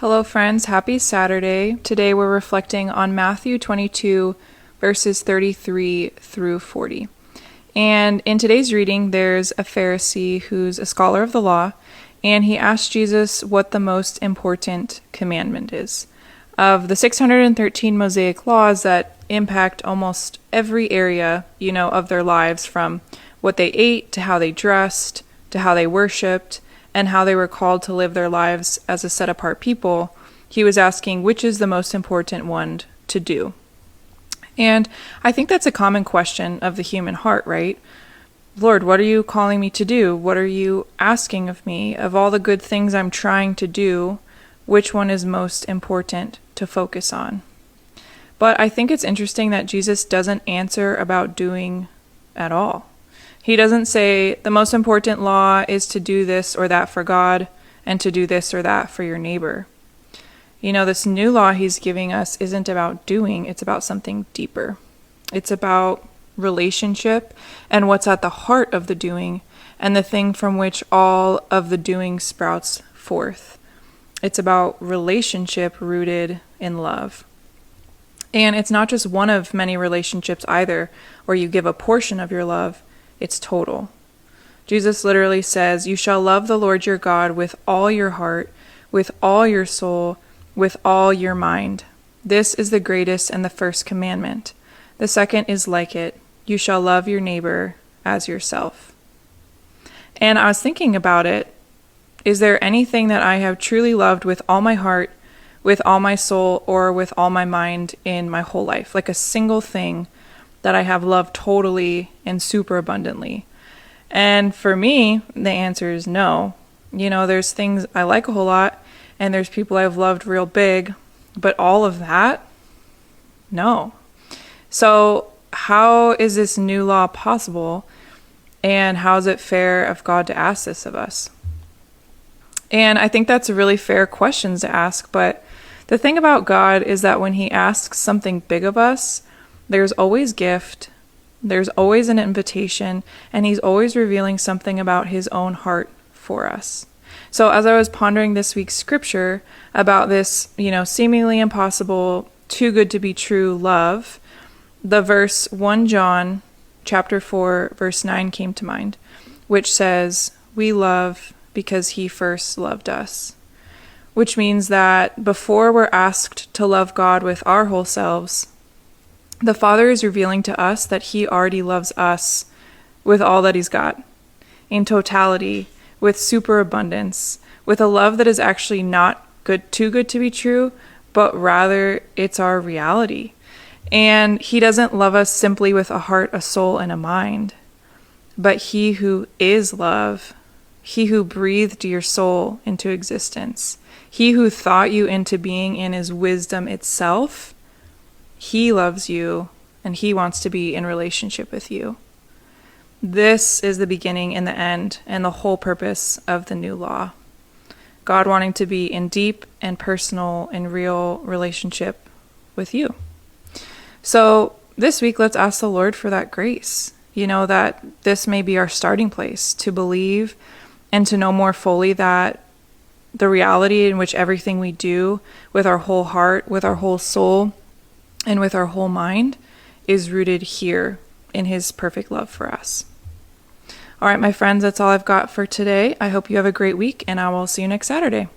Hello, friends. Happy Saturday. Today we're reflecting on Matthew 22, verses 33 through 40. And in today's reading, there's a Pharisee who's a scholar of the law, and he asked Jesus what the most important commandment is. Of the 613 Mosaic laws that impact almost every area, of their lives, from what they ate to how they dressed to how they worshiped, and how they were called to live their lives as a set-apart people, he was asking which is the most important one to do. And I think that's a common question of the human heart, right? Lord, what are you calling me to do? What are you asking of me? Of all the good things I'm trying to do, which one is most important to focus on? But I think it's interesting that Jesus doesn't answer about doing at all. He doesn't say the most important law is to do this or that for God and to do this or that for your neighbor. This new law he's giving us isn't about doing, it's about something deeper. It's about relationship and what's at the heart of the doing and the thing from which all of the doing sprouts forth. It's about relationship rooted in love. And it's not just one of many relationships either, where you give a portion of your love. It's total. Jesus literally says, you shall love the Lord your God with all your heart, with all your soul, with all your mind. This is the greatest and the first commandment. The second is like it. You shall love your neighbor as yourself. And I was thinking about it. Is there anything that I have truly loved with all my heart, with all my soul, or with all my mind in my whole life? Like a single thing that I have loved totally and super abundantly? And for me, the answer is no. There's things I like a whole lot, and there's people I've loved real big, but all of that? No. So how is this new law possible, and how is it fair of God to ask this of us? And I think that's a really fair question to ask, but the thing about God is that when he asks something big of us, there's always gift, there's always an invitation, and he's always revealing something about his own heart for us. So as I was pondering this week's scripture about this, seemingly impossible, too good to be true love, the verse 1 John chapter 4, verse 9 came to mind, which says, we love because he first loved us. Which means that before we're asked to love God with our whole selves, the Father is revealing to us that he already loves us with all that he's got, in totality, with superabundance, with a love that is actually not too good to be true, but rather it's our reality. And he doesn't love us simply with a heart, a soul, and a mind, but he who is love, he who breathed your soul into existence, he who thought you into being in his wisdom itself, he loves you, and he wants to be in relationship with you. This is the beginning and the end, and the whole purpose of the new law. God wanting to be in deep and personal and real relationship with you. So this week, let's ask the Lord for that grace. That this may be our starting place to believe and to know more fully that the reality in which everything we do with our whole heart, with our whole soul, and with our whole mind is rooted here in his perfect love for us. All right, my friends, that's all I've got for today. I hope you have a great week, and I will see you next Saturday.